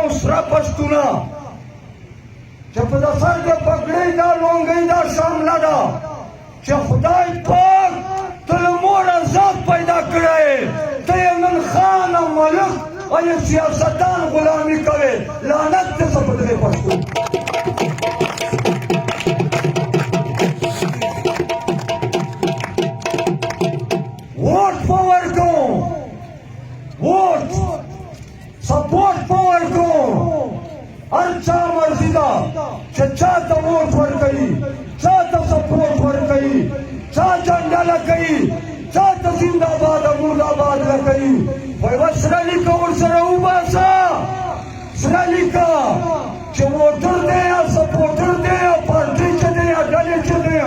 سره پښتونه چې په د سر د پګړۍ دا لونګۍ دا شامله ده چې خدای پاک ته له موره ذات پیدا کړی ته یې نن خان او ملک او یې سیاستدان غلامي کوې لعنت دې څه په دغې پښتون ووټ په ورکوم ووټ سپورټ په ورکوم هر چا مرضي ده چې چاته ووټ ورکوي چاته سپورټ ورکوي چا جنډه لګوي چاته زنده‌باد مرده‌باد لګوي وایي وه سره لیکه ورسره وباسه سره لیکه چې ووټر دی یا سپورټر دی یا پارټۍ چې دی یا ډلې چې دی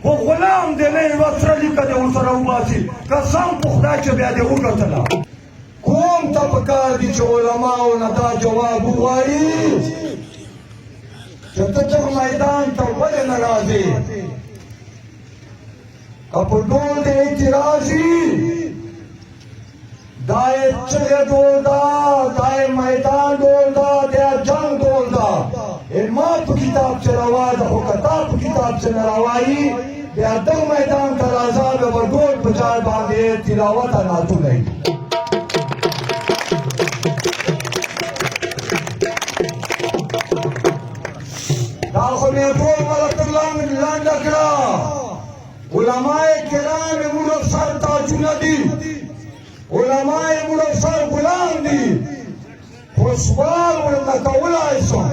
خو غلام دی نه یوه سره لیکه دی ورسره وباسي قسم په خدای چې بیا دې وګټله کوم ته پکار دي چې علماو نه دا جواب ووایي چې ته چغ میدان ته ولې نه راځې که په ډول د اعتراض وي دا یې چغې ډول ده دا یې میدان ډول ده دا یې جنګ ډول ده ما په کتابچه روا ده خو که تا په کتابچه نه راوایي بیا دغه میدان ته راځه بیا به ډول په جای باندې تلاوت نعتونه وي دا خو مې ټول ملت لنډه کړه علماء کرام یې موږ سر تاجونه دي علماء یې موږ سر غلام دي خو سوال ورنه کولی شم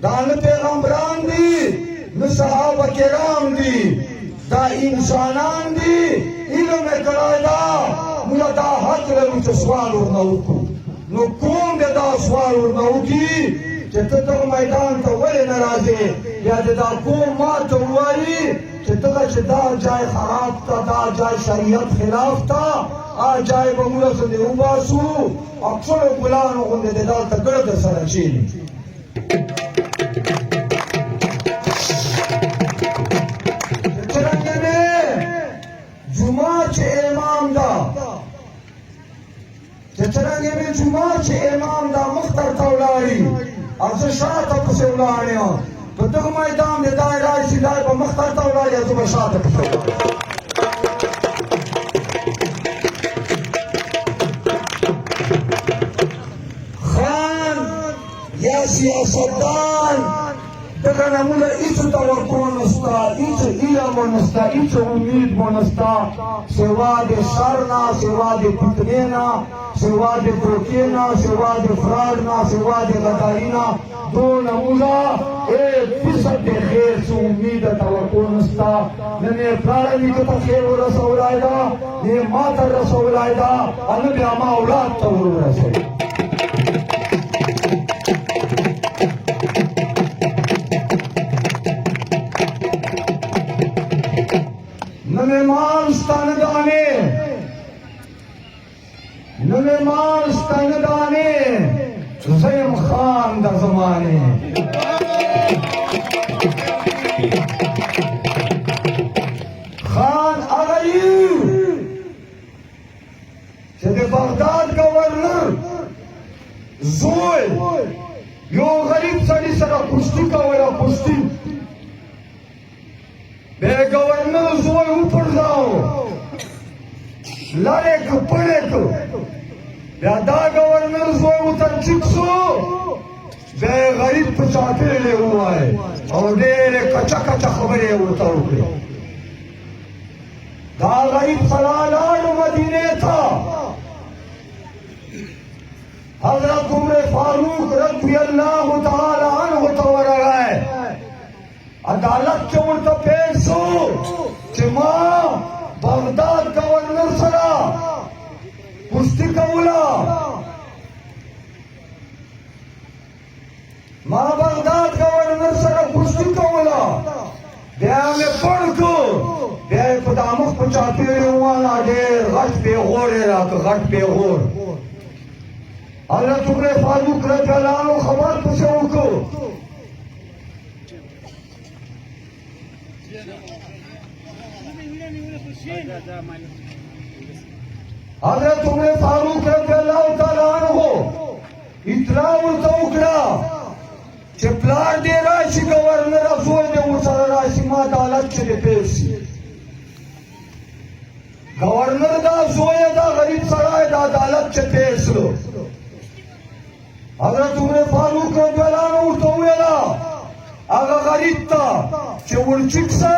دا نه پیغمبران دي نه صحابه کرام دي دا انسانان دي علم یې کړی ده موږ دا حق لرو چې سوال ورنه وکړو نو کوم دی دا سوال ورنه وکړي چې ته دغه میدان ته ولې نه راځې یا د دا قوم ما ته ووایي چې دغه چې دا جای خراب ته دا جای شریعت خلاف ته هغه جای به موږ څه وباسو اکثرو ګلانو غوندې د دلته ګرده سره کښېني څرنګه دی جومات چې امام ده چې څرنګه دی جومات چې امام ده مخ درته ولاړي او زه شاته پسې ولاړ یم په دغه میدان د دی راشي دی به مخ درته ولاړ یم زه به شاته پسې ولاړ خان یا سیاستدان دغه نه موږ هېڅ توقع نشته هېڅ علم نشته هېڅ امید مو نشته سوا د شر نه سوا د فتنې نه سوا د دھوکې نه سوا د فراډ نه سوا د غداري نه دونه موږ 1% د خیر څه امید توقع نشته نه مې پلاره نیکه ته خیر ورسولی ده نه یې ما ته رسولی ده او نه بیا ما اولاد ته ورورسوي نمې مال ستا نه دانې نمې مال ستا نه دانې زه یم خان د زمانې خان هغه یو چې د بغداد گورنر زوی یو غریب سړي سره کشتي کوله کشتي بیا گورنر زوی وپرځاو لړې که پړې که بیا دا گورنر زوی ورته چیک شو بیا یې غریب په چاپېلې ووایې او ډېرې کچه کچه خبرې یې ورته وکړې دا غریب سړی لاړو مدینې ته حضرت عمر فاروق رضی الله تعالی عنه ته ورغی عدالت کې ورته پیښ شو چې ما بغداد گورنر سره کشتي کوله ما بغداد گورنر سره کشتي کوله بیا مې پړ کړو بیا یې په دا مخ په چاپېرې وواله ډېر غټ پېغور یې راکړ غټ پېغور حضرت عمر فاروق رضی الله عنه خبر پسې وکړو حضرت عمر فاروق رضی اللہ تعالیٰ عنہ پلار دی راشي گورنر زوی دی ورسره راشي ما عدالت چې دی پیش شي گورنر دا زوی دا غریب سړی د عدالت چې پیش شو حضرت عمر فاروق رضی الله عنه ورته وویله هغه غریب ته چې ورچک سه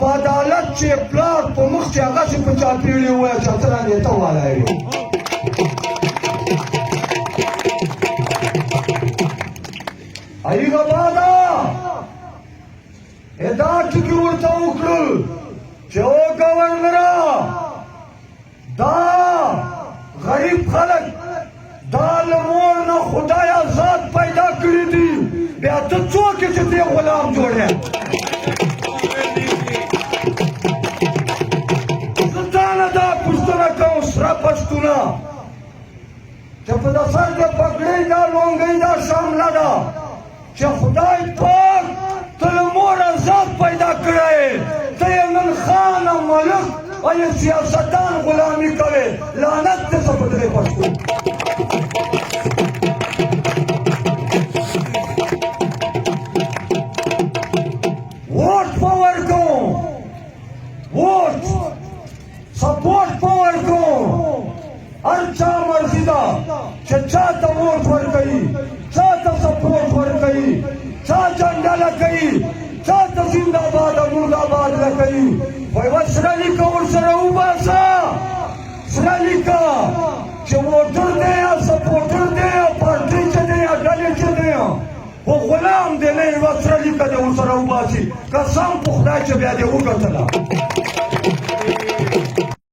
په عدالت چې پلار په مخ چې هغسې په چاپېړې ووایه چې ته رانې ته والی وې هغه بعده دا ټکي ورته وکړل چې او ګورنره دا غریب خلک دا له مور نه خدای آزاد پیدا کړي دي بیا ته څوک یې چې دې غلام جوړې زه تا نه دا پوښتنه کوم سره پښتونه چې په د سر د پګړۍ دا لونګۍ دا شامله ده چې خدای پاک ته له مور آزاد پیدا کړی ته یې نن خان او ملک او یې سیاستدان غلامي کوې لعنت دې څه په دې پښتون ووټ په ورکوم ووټ سپورټ په ورکوم هر چا مرضي ده چې چا ته ووټ ورکوي چا ته سپورټ ورکوي چا جنډه لګوي چا ته زنده‌باد او مرده‌باد لګوي وایي وه سره لیکه ورسره وباسه سره لیکه چې ووټر دی یا سپورټر دی یا پارټۍ چې دی یا ډلې چې دی خو غلام دی نه یوه سره لیکه دی ورسره وباسي قسم په خدای چې بیا دې وګټله